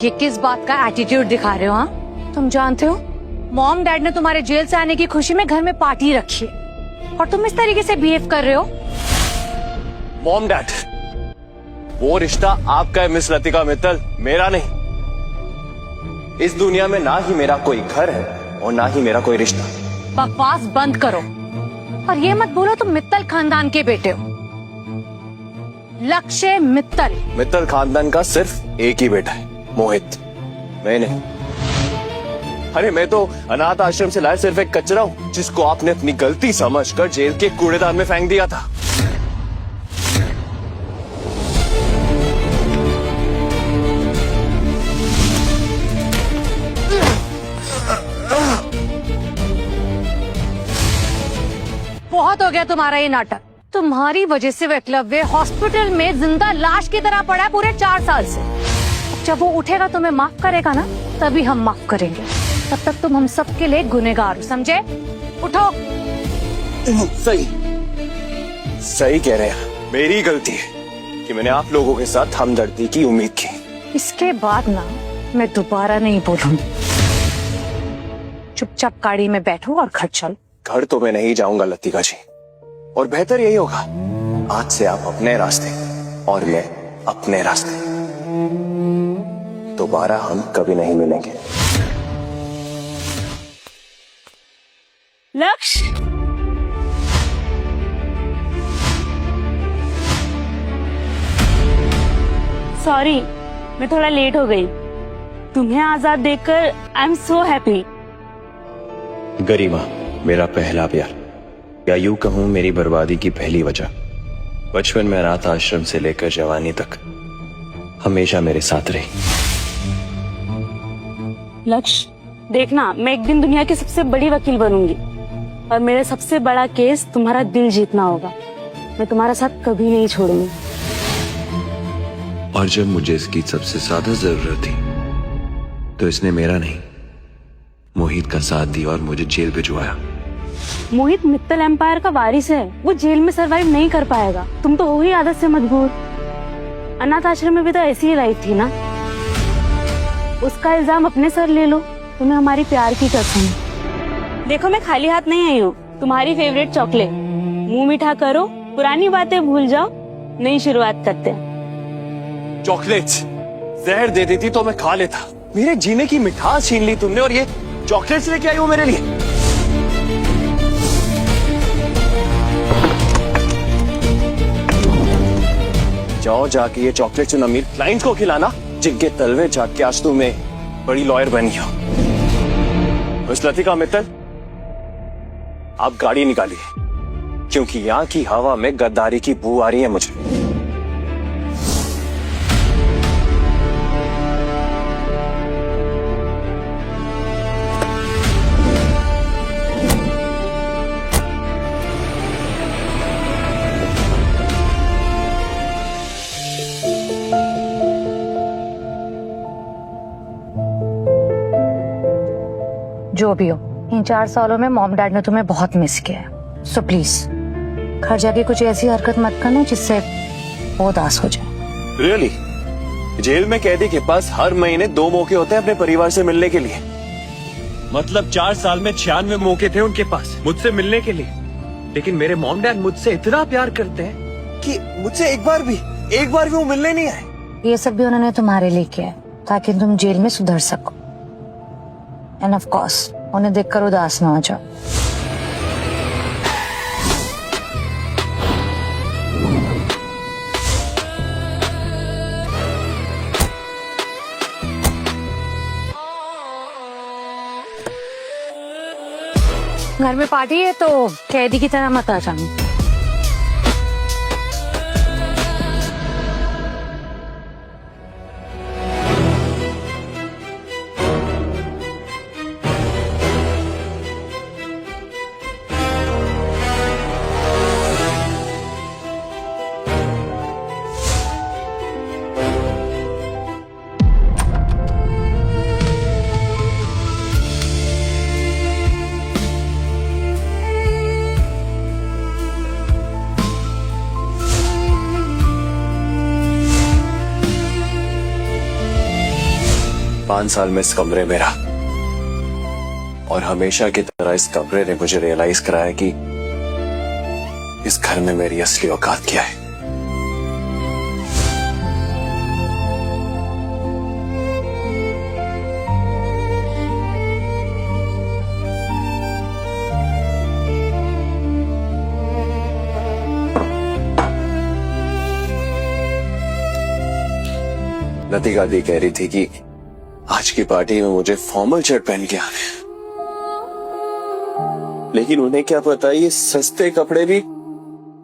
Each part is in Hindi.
ये किस बात का एटीट्यूड दिखा रहे हो? हाँ, तुम जानते हो मॉम डैड ने तुम्हारे जेल से आने की खुशी में घर में पार्टी रखी है और तुम इस तरीके से बिहेव कर रहे हो। मॉम डैड, वो रिश्ता आपका है मिस लतिका मित्तल, मेरा नहीं। इस दुनिया में ना ही मेरा कोई घर है और ना ही मेरा कोई रिश्ता। बकवास बंद करो और ये मत बोलो तुम मित्तल खानदान के बेटे हो। लक्ष्य मित्तल। मित्तल खानदान का सिर्फ एक ही बेटा है, मोहित। मैं नहीं। अरे मैं तो अनाथ आश्रम से लाया सिर्फ एक कचरा हूँ जिसको आपने अपनी गलती समझकर जेल के कूड़ेदान में फेंक दिया था। बहुत हो गया तुम्हारा ये नाटक। तुम्हारी वजह से एकलव्य हॉस्पिटल में जिंदा लाश की तरह पड़ा है पूरे 4 साल से। जब वो उठेगा तुम्हें माफ करेगा ना, तभी हम माफ करेंगे। तब तक तुम हम सबके लिए गुनहगार हो, समझे? उठो। सही कह रहे हैं, मेरी गलती है कि मैंने आप लोगों के साथ हमदर्दी की उम्मीद की। इसके बाद ना मैं दोबारा नहीं बोलूंगी। चुपचाप गाड़ी में बैठो और घर चलो। घर तो मैं नहीं जाऊंगा लतिका जी, और बेहतर यही होगा आज से आप अपने रास्ते और मैं अपने रास्ते। दोबारा हम कभी नहीं मिलेंगे। लक्ष्य, सॉरी मैं थोड़ा लेट हो गई। तुम्हें आजाद देखकर आई एम सो हैप्पी। गरिमा मेरा पहला प्यार, या यूं कहूं मेरी बर्बादी की पहली वजह। बचपन में अनाथ आश्रम से लेकर जवानी तक हमेशा मेरे साथ रही। लक्ष्य, देखना मैं एक दिन दुनिया की सबसे बड़ी वकील बनूंगी और मेरा सबसे बड़ा केस तुम्हारा दिल जीतना होगा। मैं तुम्हारा साथ कभी नहीं छोड़ूंगी। और जब मुझे इसकी सबसे ज्यादा जरूरत थी तो इसने मेरा नहीं, मोहित का साथ दिया और मुझे जेल भिजवाया। मोहित मित्तल एम्पायर का वारिस है, वो जेल में सरवाइव नहीं कर पाएगा। तुम तो हो ही आदत से मजबूर। अनाथ आश्रम में भी तो ऐसी ही लाइफ थी ना। उसका इल्जाम अपने सर ले लो। तुम्हें हमारी प्यार की कसम। देखो मैं खाली हाथ नहीं आई हूँ। तुम्हारी फेवरेट चॉकलेट, मुंह मीठा करो, पुरानी बातें भूल जाओ, नई शुरुआत करते हैं। चॉकलेट्स जहर दे देती तो मैं खा लेता। मेरे जीने की मिठास छीन ली तुमने और ये चॉकलेट्स लेके आई हो मेरे लिए। जाओ जाके ये चॉकलेट्स उन अमीर क्लाइंट्स को खिलाना जिनके तलवे चाट के आज तुम्हें बड़ी लॉयर बनी हो। मिस लतिका मित्तल, आप गाड़ी निकालिए क्योंकि यहाँ की हवा में गद्दारी की बू आ रही है मुझे। जो भी हो, इन 4 सालों में मॉम डैड ने तुम्हें बहुत मिस किया है। सो प्लीज घर जाके कुछ ऐसी हरकत मत करना जिससे वो उदास हो जाए। रियली? जेल में कैदी के पास हर महीने 2 मौके होते हैं अपने परिवार से मिलने के लिए। मतलब 4 साल में 96 मौके थे उनके पास मुझसे मिलने के लिए। लेकिन मेरे मॉम डैड मुझसे इतना प्यार करते हैं कि मुझसे एक बार भी वो मिलने नहीं आए। ये सब भी उन्होंने तुम्हारे लिए किया है ताकि तुम जेल में सुधर सको। एंड ऑफ कोर्स उन्हें देखकर उदास ना हो जाओ। घर में पार्टी है तो कैदी की तरह मत आ जाना। 5 साल में इस कमरे में रहा और हमेशा की तरह इस कमरे ने मुझे रियलाइज कराया कि इस घर में मेरी असली औकात क्या है। लतिका दी कह रही थी कि आज की पार्टी में मुझे फॉर्मल शर्ट पहन के आना है, लेकिन उन्हें क्या पता ये सस्ते कपड़े भी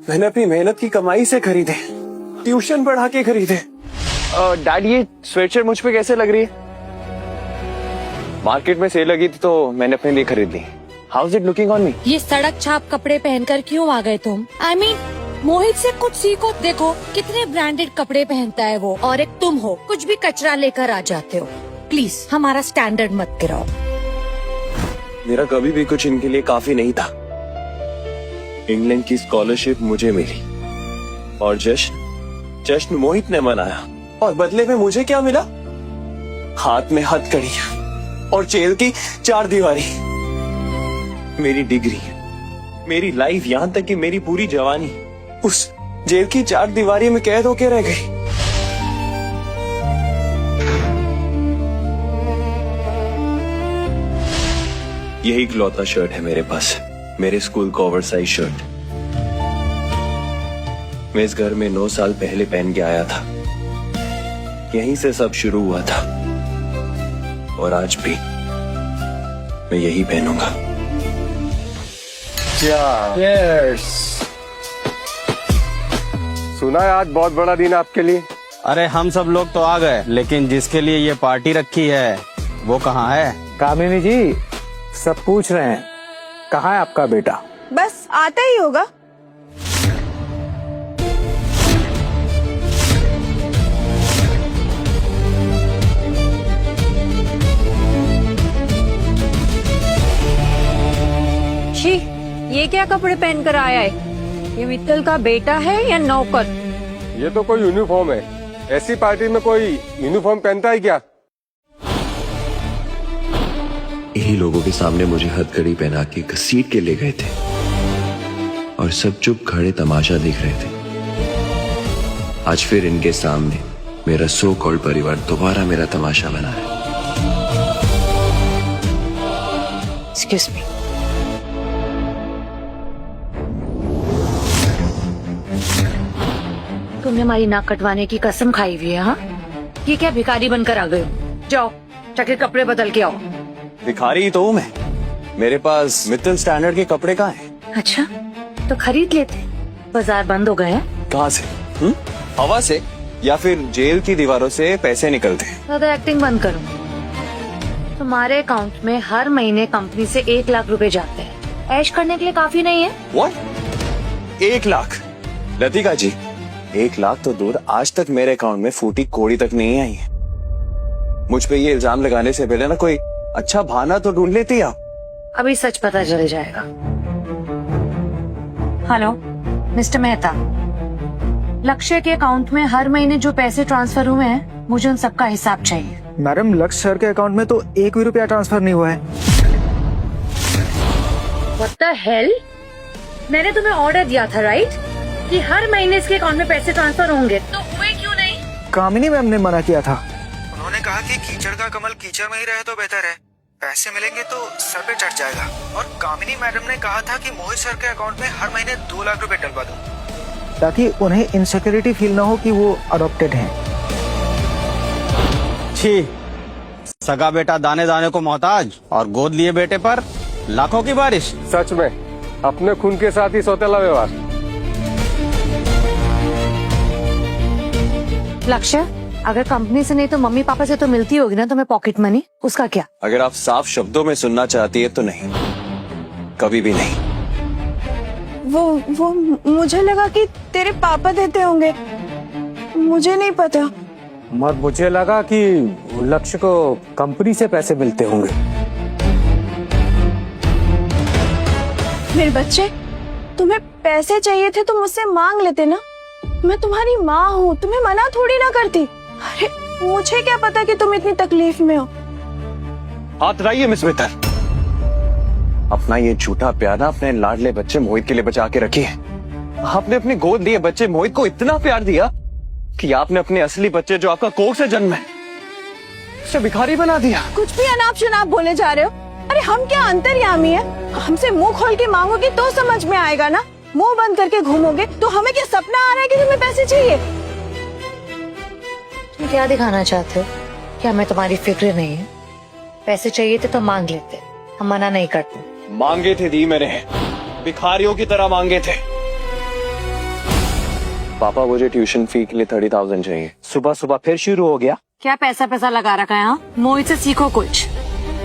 मैंने अपनी मेहनत की कमाई से खरीदे, ट्यूशन पढ़ा के खरीदे। डैड ये स्वेटशर्ट मुझ पे कैसे लग रही है? मार्केट में सेल लगी थी तो मैंने अपने लिए खरीद ली। How is it looking on me? ये सड़क छाप कपड़े पहनकर क्यों आ गए तुम? I mean, मोहित से कुछ सीखो। देखो कितने ब्रांडेड कपड़े पहनता है वो, और एक तुम हो कुछ भी कचरा लेकर आ जाते हो। प्लीज हमारा स्टैंडर्ड मत गिराओ। मेरा कभी भी कुछ इनके लिए काफी नहीं था। इंग्लैंड की स्कॉलरशिप मुझे मिली और जश्न मोहित ने मनाया, और बदले में मुझे क्या मिला? हाथ में हथकड़ी और जेल की 4 दीवारी। मेरी डिग्री, मेरी लाइफ, यहां तक कि मेरी पूरी जवानी उस जेल की 4 दीवारी में कैद होके रह गई। यही इकलौता शर्ट है मेरे पास, मेरे स्कूल का ओवरसाइज शर्ट। मैं इस घर में 9 साल पहले पहन के आया था। यहीं से सब शुरू हुआ था और आज भी मैं यही पहनूंगा। सुना है आज बहुत बड़ा दिन आपके लिए। अरे हम सब लोग तो आ गए, लेकिन जिसके लिए ये पार्टी रखी है वो कहाँ है? कामिनी जी, सब पूछ रहे हैं कहाँ है आपका बेटा। बस आता ही होगा। छी, ये क्या कपड़े पहनकर आया है? ये मित्तल का बेटा है या नौकर? ये तो कोई यूनिफॉर्म है। ऐसी पार्टी में कोई यूनिफॉर्म पहनता है क्या? यही लोगों के सामने मुझे हथकड़ी पहना के घसीट के ले गए थे और सब चुप खड़े तमाशा देख रहे थे। आज फिर इनके सामने मेरा सो कॉल्ड परिवार दोबारा मेरा तमाशा बना है। Excuse me. तुमने हमारी नाक कटवाने की कसम खाई हुई है? हाँ, ये क्या भिखारी बनकर आ गए हो? जाओ जाके कपड़े बदल के आओ। भिखारी तो हूं मैं, मेरे पास मित्तल स्टैंडर्ड के कपड़े कहाँ हैं? अच्छा, तो खरीद लेते। बाजार बंद हो गए हैं। कहाँ से? हवा से या फिर जेल की दीवारों से पैसे निकलते हैं? ज्यादा एक्टिंग बंद करो। तुम्हारे अकाउंट में हर महीने कंपनी से 1 लाख रुपए जाते हैं। ऐश करने के लिए काफी नहीं है? What? 1 लाख? लतिका जी, 1 लाख तो दूर, आज तक मेरे अकाउंट में फूटी कोड़ी तक नहीं आई है। मुझ पे ये इल्जाम लगाने से पहले ना कोई अच्छा बहाना तो ढूंढ लेती आप। अभी सच पता चल जाएगा। हेलो मिस्टर मेहता, लक्ष्य के अकाउंट में हर महीने जो पैसे ट्रांसफर हुए हैं, मुझे उन सबका हिसाब चाहिए। मैडम, लक्ष्य सर के अकाउंट में तो 1 भी रुपया ट्रांसफर नहीं हुआ है। What the hell? मैंने तुम्हें ऑर्डर दिया था राइट, कि हर महीने इसके अकाउंट में पैसे ट्रांसफर होंगे, तो हुए क्यों नहीं? कामिनी मैम ने मना किया था। उन्होंने कहा कि कीचड़ का कमल कीचड़ में ही रहे तो बेहतर है, पैसे मिलेंगे तो सर पे चढ़ जाएगा। और कामिनी मैडम ने कहा था कि मोहित सर के अकाउंट में हर महीने 2 लाख रुपए डलवा दूं, ताकि उन्हें इनसिक्योरिटी फील ना हो कि वो अडॉप्टेड हैं। छी, सगा बेटा दाने दाने को मोहताज, और गोद लिए बेटे पर लाखों की बारिश। सच में अपने खून के साथ ही सौतेला व्यवहार। लक्ष्य, अगर कंपनी से नहीं तो मम्मी पापा से तो मिलती होगी ना तुम्हें पॉकेट मनी, उसका क्या? अगर आप साफ शब्दों में सुनना चाहती है तो नहीं, कभी भी नहीं। वो मुझे लगा कि तेरे पापा देते होंगे, मुझे नहीं पता। मत मुझे लगा कि लक्ष्य को कंपनी से पैसे मिलते होंगे। मेरे बच्चे, तुम्हें पैसे चाहिए थे तो मुझसे मांग लेते ना। मैं तुम्हारी माँ हूँ, तुम्हें मना थोड़ी ना करती। अरे मुझे क्या पता कि तुम इतनी तकलीफ में हो। हाथ हटाइए मिस मित्तल। अपना ये झूठा प्यार ना अपने लाडले बच्चे मोहित के लिए बचा के रखिए। आपने अपने गोद लिए बच्चे मोहित को इतना प्यार दिया कि आपने अपने असली बच्चे जो आपका कोख से जन्म है उसे भिखारी बना दिया। कुछ भी अनाप शनाप बोले जा रहे हो। अरे हम क्या अंतर्यामी है? हमसे मुंह खोल के मांगोगे तो समझ में आएगा ना। मुंह बंद करके घूमोगे तो हमें क्या सपना आ रहा है कि तुम्हें पैसे चाहिए? तुम क्या दिखाना चाहते हो? क्या हमें तुम्हारी फिक्र नहीं है? पैसे चाहिए थे तो मांग लेते, हम मना नहीं करते। मांगे थे दी मैंने, भिखारियों की तरह मांगे थे। पापा मुझे ट्यूशन फी के लिए 30,000 चाहिए। सुबह सुबह फिर शुरू हो गया। क्या पैसा पैसा लगा रखा है? हाँ, मोहित से सीखो कुछ।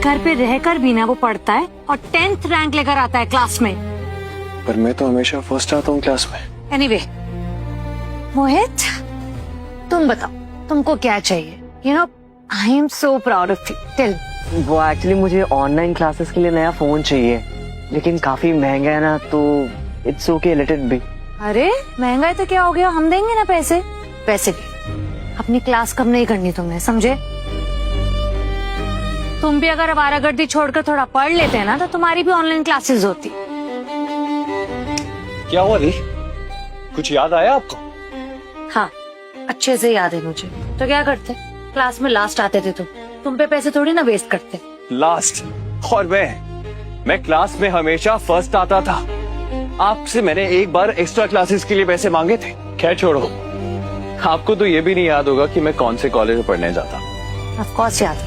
घर पे रहकर भी ना वो पढ़ता है और 10th रैंक लेकर आता है क्लास में। पर मैं तो हमेशा फर्स्ट आता हूँ क्लास में। एनीवे, मोहित तुम बताओ तुमको क्या चाहिए? You know I am so proud of you. Tell. वो एक्चुअली मुझे ऑनलाइन क्लासेस के लिए नया फोन चाहिए, लेकिन काफी महंगा है ना, तो it's okay let it be. अरे महंगा है तो क्या हो गया, हम देंगे ना पैसे। पैसे भी अपनी क्लास कम नहीं करनी तुमने, समझे? तुम भी अगर आवारागर्दी छोड़कर थोड़ा पढ़ लेते हैं ना तो तुम्हारी भी ऑनलाइन क्लासेस होती। क्या हुआ दी? कुछ याद आया आपको? हाँ अच्छे से याद है मुझे। तो क्या करते, क्लास में लास्ट आते थे तुम पे पैसे थोड़ी ना वेस्ट करते। लास्ट? और मैं क्लास में हमेशा फर्स्ट आता था। आपसे मैंने एक बार एक्स्ट्रा क्लासेस के लिए पैसे मांगे थे। खैर छोड़ो, आपको तो ये भी नहीं याद होगा कि मैं कौन से कॉलेज में पढ़ने जाता। ऑफ कोर्स याद है,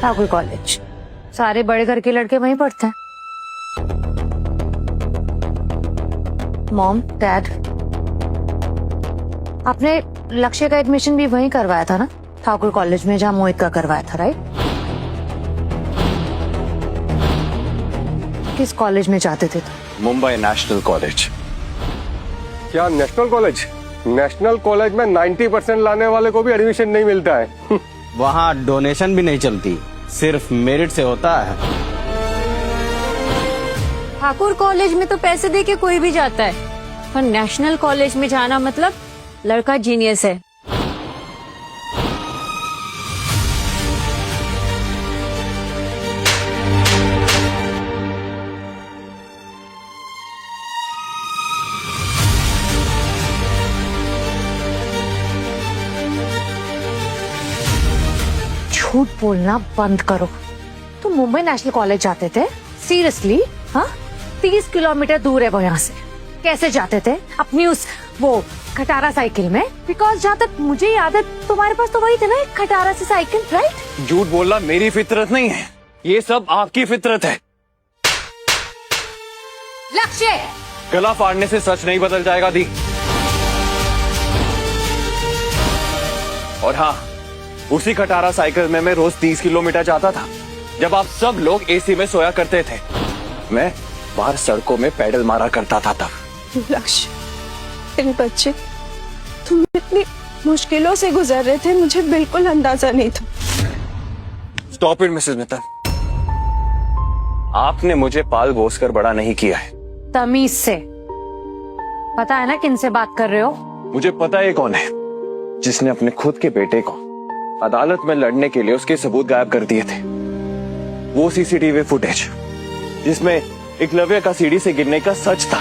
ठाकुर कॉलेज। सारे बड़े घर के लड़के वहीं पढ़ते हैं। मॉम डैड, आपने लक्ष्य का एडमिशन भी वहीं करवाया था ना, ठाकुर कॉलेज में जहाँ मोहित का करवाया था, राइट? किस कॉलेज में जाते थे तुम? Mumbai national college. क्या नेशनल कॉलेज? नेशनल कॉलेज में 90% लाने वाले को भी एडमिशन नहीं मिलता है। वहाँ डोनेशन भी नहीं चलती, सिर्फ मेरिट से होता है। ठाकुर कॉलेज में तो पैसे दे के कोई भी जाता है, पर नेशनल कॉलेज में जाना मतलब लड़का जीनियस है। झूठ बोलना बंद करो। तुम मुंबई नेशनल कॉलेज जाते थे? सीरियसली? हाँ, 30 किलोमीटर दूर है वो यहाँ से। कैसे जाते थे? अपनी उस वो खटारा साइकिल में? बिकॉज जहाँ तक मुझे याद है तुम्हारे पास तो वही थे ना, एक खटारा सी साइकिल, राइट? झूठ बोलना मेरी फितरत नहीं है, ये सब आपकी फितरत है। लक्ष्य, गला फाड़ने से सच नहीं बदल जाएगा दी। और हाँ, उसी खटारा साइकिल में मैं रोज 30 किलोमीटर जाता था जब आप सब लोग एसी में सोया करते थे। मैं बाहर सड़कों में पैडल मारा करता था तब। लक्ष्य, इन बच्चे तुम इतनी मुश्किलों से गुजर रहे थे, मुझे बिल्कुल अंदाजा नहीं था। स्टॉप इट मिसेस मित्तल, आपने मुझे पाल पोस कर बड़ा नहीं किया है। तमीज से। पता है ना किन से बात कर रहे हो? मुझे पता है कौन है जिसने अपने खुद के बेटे को अदालत में लड़ने के लिए उसके सबूत गायब कर दिए थे। वो सीसीटीवी फुटेज जिसमें एकलव्य का सीढ़ी से गिरने का सच था,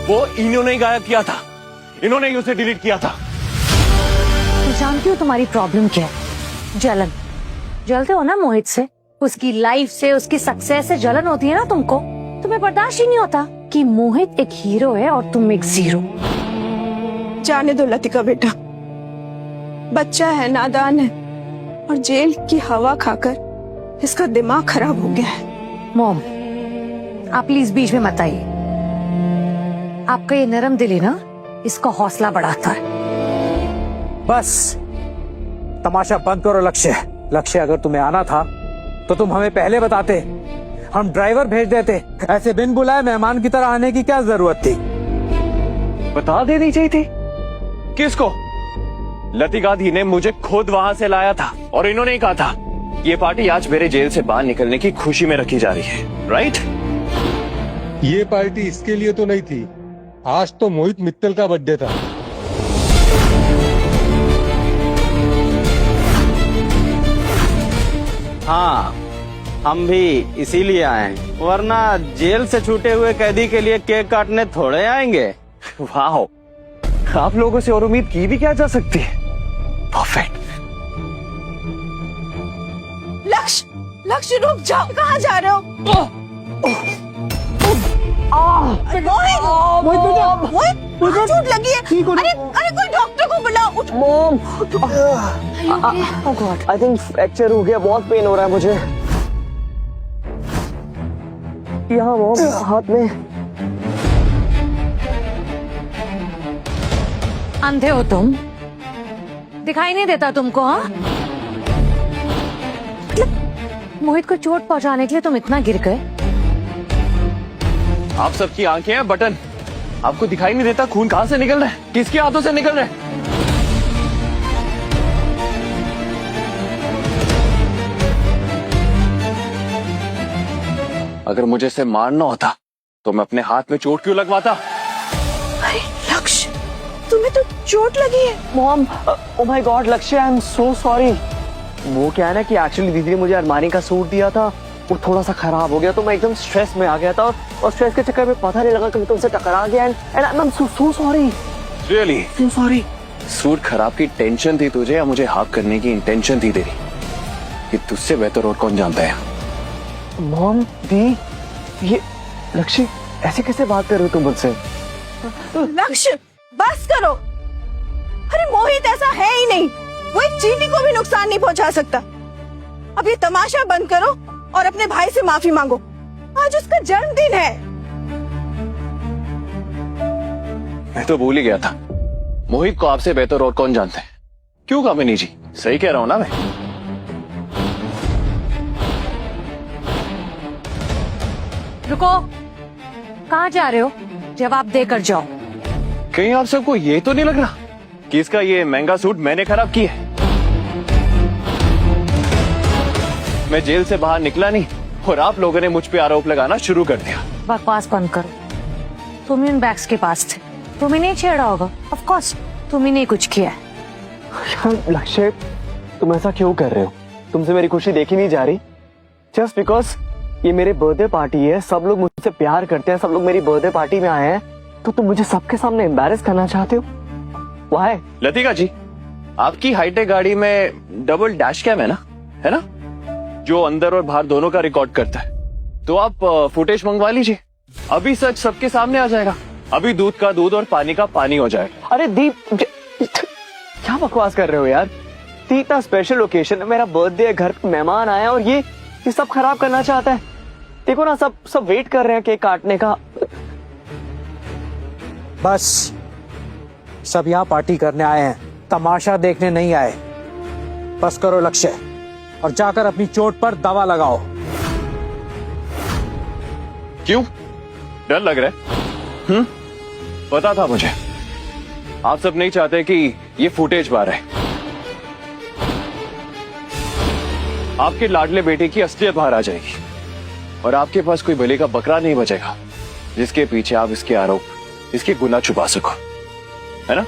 वो इन्होंने ही गायब किया था, इन्होंने ही उसे डिलीट किया था। तो जानती हो तुम्हारी प्रॉब्लम क्या है? जलन। जलते हो ना मोहित से, उसकी लाइफ से, उसकी सक्सेस से जलन होती है ना तुमको। तुम्हें बर्दाश्त ही नहीं होता कि मोहित एक हीरो है और तुम एक जीरो। जाने दो लतिका बेटा, बच्चा है, नादान है, और जेल की हवा खाकर इसका दिमाग खराब हो गया है। मॉम, आप प्लीज बीच में मत आइए। आपका ये नरम दिली ना इसका हौसला बढ़ाता है। बस तमाशा बंद करो लक्ष्य। लक्ष्य, अगर तुम्हें आना था तो तुम हमें पहले बताते, हम ड्राइवर भेज देते। ऐसे बिन बुलाए मेहमान की तरह आने की क्या जरूरत थी? बता देनी चाहिए थी। किसको? लतिका दी ने मुझे खुद वहां से लाया था और इन्होंने ही कहा था ये पार्टी आज मेरे जेल से बाहर निकलने की खुशी में रखी जा रही है, राइट? ये पार्टी इसके लिए तो नहीं थी, आज तो मोहित मित्तल का बर्थडे था। हाँ, हम भी इसीलिए आए हैं, वरना जेल से छूटे हुए कैदी के लिए केक काटने थोड़े आएंगे। वाह, आप लोगों से और उम्मीद की भी क्या जा सकती है। परफेक्ट। लक्ष्य, लक्ष्य रुक जाओ, कहाँ जा रहे हो? मोहित, चोट लगी है। अरे अरे कोई डॉक्टर को बुलाओ। उठ। मॉम, आई थिंक फ्रैक्चर हो गया, बहुत पेन हो रहा है मुझे। यहाँ मॉम, हाथ में। अंधे हो तुम? दिखाई नहीं देता तुमको? हाँ, मतलब मोहित को चोट पहुंचाने के लिए तुम इतना गिर गए? आप सबकी आंखें हैं बटन, आपको दिखाई नहीं देता खून कहां से निकल रहा है, किसके हाथों से निकल रहा है? अगर मुझे इसे मारना होता तो मैं अपने हाथ में चोट क्यों लगवाता? अरे लक्ष्य, तुम्हें तो चोट लगी है। मॉम, ओ माय गॉड लक्ष्य, आई एम सो सॉरी। वो क्या है ना कि एक्चुअली दीदी ने मुझे अरमानी का सूट दिया था, वो थोड़ा सा खराब हो गया तो मैं एकदम स्ट्रेस में आ गया था और स्ट्रेस के चक्कर में पता नहीं लगा कि मैं तुमसे टकरा गया and I am so sorry. Really so sorry. Suit खराब की टेंशन थी तुझे या मुझे हाक करने की इंटेंशन थी तेरी? कि तुझसे बेहतर और कौन जानता है? मॉम, दी, ये लक्ष्य ऐसे कैसे बात कर रहे हो तुम मुझसे? लक्ष्य बस करो। अरे मोहित ऐसा है ही नहीं, वो एक चींटी को भी नुकसान नहीं पहुंचा सकता। अब ये तमाशा बंद करो और अपने भाई से माफी मांगो, आज उसका जन्मदिन है। मैं तो भूल ही गया था, मोहित को आपसे बेहतर और कौन जानता है। क्यों कामिनी जी, सही कह रहा हूं ना मैं? रुको, कहाँ जा रहे हो? जवाब देकर जाओ। कहीं आप सबको ये तो नहीं लग रहा कि इसका ये महंगा सूट मैंने खराब किया है? मैं जेल से बाहर निकला नहीं और आप लोगों ने मुझ पे आरोप लगाना शुरू कर दिया। बकवास बंद करो। तुम इन बैग्स के पास थे, तुम ही नहीं छेड़ा होगा। ऑफ कोर्स तुम ही नहीं कुछ किया है। यार लक्ष्य, तुम ऐसा क्यों कर रहे हो? तुमसे मेरी खुशी देखी नहीं जा रही? जस्ट बिकॉज ये मेरे बर्थडे पार्टी है, सब लोग मुझसे प्यार करते हैं, सब लोग मेरी बर्थडे पार्टी में आए हैं, तो तुम मुझे सबके सामने एम्बैरेस करना चाहते हो? Why? लतिका जी, आपकी हाईटेक गाड़ी में डबल डैश कैम है ना? है ना? जो अंदर और बाहर दोनों का रिकॉर्ड करता है। तो आप फुटेज मंगवा लीजिए, अभी सच सबके सामने आ जाएगा। अभी दूध का दूध और पानी का पानी हो जाएगा। अरे दीप, क्या बकवास कर रहे हो यार? इतना स्पेशल ओकेजन है, मेरा बर्थडे है, घर पे मेहमान आए हैं और ये सब खराब करना चाहता है। देखो ना, सब वेट कर रहे हैं केक काटने का। बस, सब यहाँ पार्टी करने आए हैं, तमाशा देखने नहीं आए। बस करो लक्ष्य और जाकर अपनी चोट पर दवा लगाओ। क्यों डर लग रहा है? पता था मुझे, आप सब नहीं चाहते कि ये फुटेज बाहर है। आपके लाडले बेटे की असलियत बाहर आ जाएगी और आपके पास कोई बलि का बकरा नहीं बचेगा जिसके पीछे आप इसके आरोप, इसके गुनाह छुपा सको, है ना?